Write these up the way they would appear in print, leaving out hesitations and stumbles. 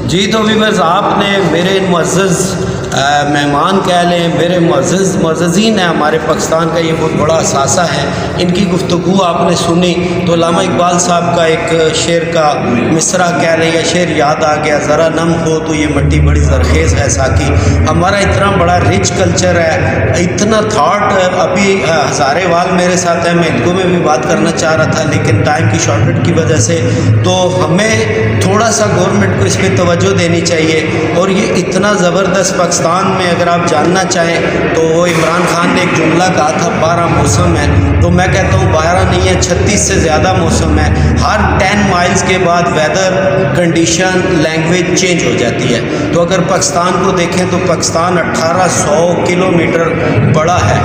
جی تو ویورز، آپ نے میرے معزز مہمان کہہ لیں، میرے معززین ہیں، ہمارے پاکستان کا یہ بہت بڑا اثاثہ ہے۔ ان کی گفتگو آپ نے سنی تو علامہ اقبال صاحب کا ایک شعر کا مصرع کہہ لیں یا شعر یاد آ گیا، ذرا نم ہو تو یہ مٹی بڑی زرخیز ہے ساکی۔ ہمارا اتنا بڑا رچ کلچر ہے، اتنا تھاٹ۔ ابھی ہزارے وال میرے ساتھ ہیں، میں ان میں بھی بات کرنا چاہ رہا تھا لیکن ٹائم کی شارٹکٹ کی وجہ سے، تو ہمیں تھوڑا سا گورنمنٹ کو اس پہ توجہ دینی چاہیے۔ اور یہ اتنا زبردست پاکستان میں اگر آپ جاننا چاہیں تو وہ عمران خان نے ایک جملہ کہا تھا 12 موسم ہے، تو میں کہتا ہوں 12 نہیں ہے، 36 سے زیادہ موسم ہے۔ ہر 10 مائلز کے بعد ویدر کنڈیشن لینگویج چینج ہو جاتی ہے۔ تو اگر پاکستان کو دیکھیں تو پاکستان 1800 کلومیٹر بڑا ہے،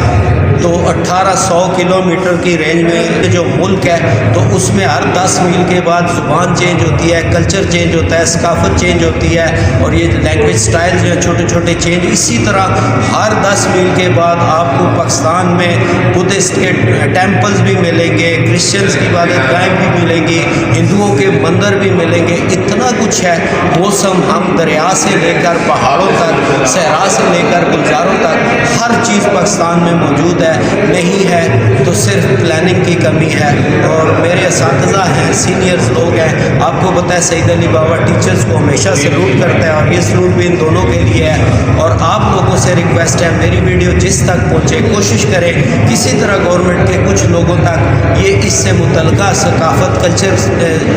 تو 1800 کلومیٹر کی رینج میں جو ملک ہے تو اس میں ہر 10 میل کے بعد زبان چینج ہوتی ہے، کلچر چینج ہوتا ہے، ثقافت چینج ہوتی ہے، اور یہ لینگویج سٹائل جو ہے چھوٹے چھوٹے چینج۔ اسی طرح ہر 10 میل کے بعد آپ کو پاکستان میں بدھسٹ کے ٹیمپلز بھی ملیں گے، کرسچنز کی عبادت گاہیں بھی ملیں گی، ہندوؤں کے مندر بھی ملیں گے، اتنا کچھ ہے۔ موسم ہم دریا سے لے کر پہاڑوں تک، صحرا سے لے کر گلزاروں تک، ہر چیز پاکستان میں موجود ہے۔ نہیں ہے تو صرف پلاننگ کی کمی ہے۔ اور میرے اساتذہ ہیں، سینئرز لوگ ہیں، آپ کو پتہ ہے سید علی بابا ٹیچرز کو ہمیشہ سلوٹ کرتا ہے، اور یہ سلوٹ بھی ان دونوں کے لیے ہے۔ اور آپ لوگوں سے ریکویسٹ ہے، میری ویڈیو جس تک پہنچے کوشش کریں کسی طرح گورنمنٹ کے کچھ لوگوں تک یہ اس سے متعلقہ ثقافت، کلچر،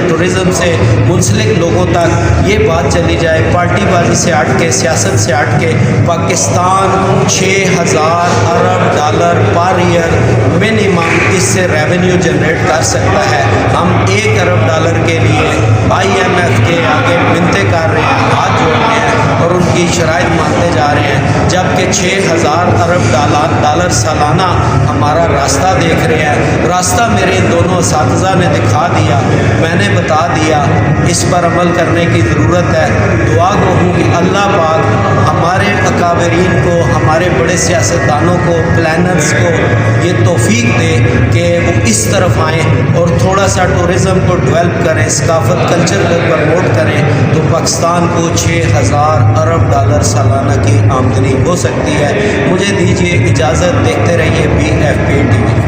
ٹورزم سے منسلک لوگوں تک یہ بات چلی جائے۔ پارٹی بازی سے ہٹ کے، سیاست سے ہٹ کے، پاکستان 6000 ارب ڈالر پر ایئر منیمم اس سے ریونیو جنریٹ کر سکتا ہے۔ ہم 1 ارب ڈالر کے لیے IMF کے آگے منتیں کر رہے ہیں، ہاتھ جوڑ رہے ہیں اور ان کی شرائط مانتے جا رہے ہیں، جبکہ 6000 ارب ڈالر سالانہ ہمارا راستہ دیکھ رہے ہیں۔ راستہ میرے ان دونوں اساتذہ نے دکھا دیا، میں نے بتا دیا، اس پر عمل کرنے کی ضرورت ہے۔ دعا گو ہوں کہ اللہ پاک ہمارے اکابرین کو، ہمارے بڑے سیاستدانوں کو، پلانرز کو یہ توفیق دے کہ وہ اس طرف آئیں اور تھوڑا سا ٹورزم کو ڈیولپ کریں، ثقافت، کلچر کو پروموٹ کریں، تو پاکستان کو 6000 ارب ڈالر سالانہ کی آمدنی ہو سکتی ہے۔ مجھے دیجیے اجازت، دیکھتے رہیے BFP TV۔